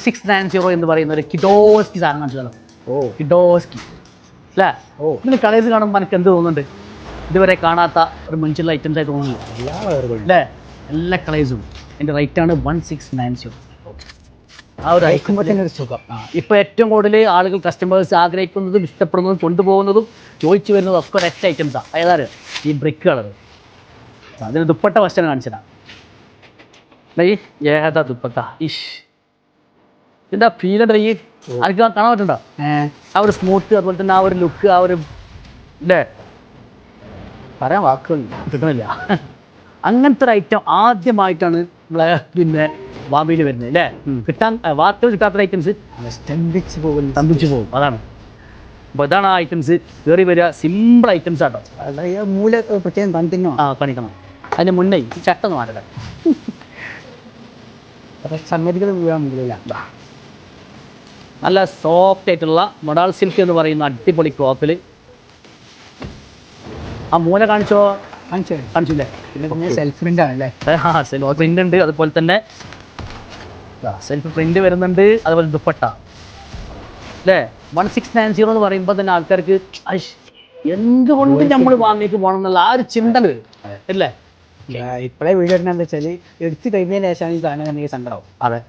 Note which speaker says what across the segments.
Speaker 1: 1690 എന്ന് പറയുന്ന ഒരു കിഡോസ്കി സാധനം മനസ്സിലാണ്. കിഡോസ്കി അല്ലേ? ഇതിന് കളേഴ്സ് കാണുമ്പോൾ എനിക്ക് എന്ത് തോന്നുന്നുണ്ട്? ഇതുവരെ കാണാത്ത ഒരു മഞ്ചുള്ള ഐറ്റംസ് ആയി തോന്നുന്നില്ല അല്ലേ? എല്ലാ കളേഴ്സും. എൻ്റെ റേറ്റാണ് 1690. ആ ഒരു ഐക്കുമ്പോൾ തന്നെ ഒരു സുഖം. ഇപ്പോൾ ഏറ്റവും കൂടുതൽ ആളുകൾ കസ്റ്റമേഴ്സ് ആഗ്രഹിക്കുന്നതും ഇഷ്ടപ്പെടുന്നതും കൊണ്ടുപോകുന്നതും ചോദിച്ചു വരുന്നതും ഒക്കെ ഒരൊറ്റ ഐറ്റംസാണ്. ഏതാണ്? ഈ ബ്രിക്ക് കളർ. അതിന് ദുപ്പട്ട വശം കാണിച്ചതാണ്. ഏതാ ദുപ്പട്ട? ഇഷ് എന്താ ഫീലുണ്ട്? ഈ ആർക്ക് കാണാൻ പറ്റുന്നുണ്ടോ? ആ ഒരു സ്മൂത്ത്, അതുപോലെ തന്നെ ആ ഒരു ലുക്ക്, ആ ഒരു ഇല്ലേ, പറയാൻ വാക്കുകൾ കിട്ടണില്ല. അങ്ങനത്തെ ഒരു ഐറ്റം ആദ്യമായിട്ടാണ് നമ്മളെ പിന്നെ വാമിയിൽ വരുന്നത് അല്ലേ? കിട്ടാൻ വാർത്തകൾ കിട്ടാത്ത ഐറ്റംസ് സ്തംഭിച്ച് പോകും. അതാണ്. അപ്പോൾ ഇതാണ് ആ ഐറ്റംസ് കയറി വരിക. സിമ്പിൾ ഐറ്റംസ് ആട്ടോ. മൂല പ്രത്യേകം കാണിക്കുന്നു. കാണിക്കണം. അതിന് മുന്നേ ഈ ചട്ടൊന്ന് മാറ്റട്ടെ. സംഗതികൾ നല്ല സോഫ്റ്റ് ആയിട്ടുള്ള മൊഡാൾ സിൽക്ക് എന്ന് പറയുന്ന അടിപൊളി ക്ലോത്തിൽ. ആ മൂല കാണിച്ചില്ലേ? പിന്നെ സെൽഫ് പ്രിന്റ് ആണല്ലേ? സെൽഫ് പ്രിന്റ് ഉണ്ട്. അതുപോലെ തന്നെ സെൽഫ് പ്രിന്റ് വരുന്നുണ്ട്. അതുപോലെ ദുപ്പട്ട അല്ലേ? 1690 എന്ന് പറയുമ്പോൾ തന്നെ ആൾക്കാർക്ക് എന്തുകൊണ്ട് നമ്മൾ വാങ്ങിക്ക് പോകണം എന്നുള്ള ആ ഒരു ചിന്ത വരും അല്ലേ? ഇപ്പോഴേ വീഡിയോ എന്താണെന്ന് വെച്ചാൽ എടുത്ത് കഴിഞ്ഞതിന് ശേഷമാണ് ഈ സാധനം എനിക്ക് സങ്കടമാവും. അതെ.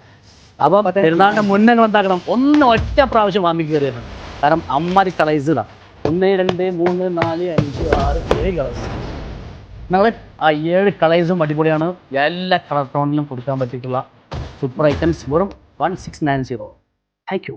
Speaker 1: അപ്പോൾ പെരുന്നാളിൻ്റെ മുന്നേ എന്താക്കണം? ഒറ്റ പ്രാവശ്യം വാങ്ങിക്ക് കയറിയിരുന്നു. കാരണം അമ്മാരി കളേഴ്സ് ഇതാണ്. 1 2 3 4 5 6 7 കളേഴ്സ്. നമ്മൾ ആ 7 കളേഴ്സും അടിപൊളിയാണ്. എല്ലാ കളർ ടോണിലും കൊടുക്കാൻ പറ്റിയിട്ടുള്ള സൂപ്പർ ഐറ്റംസ്. വെറും 1690. Thank you.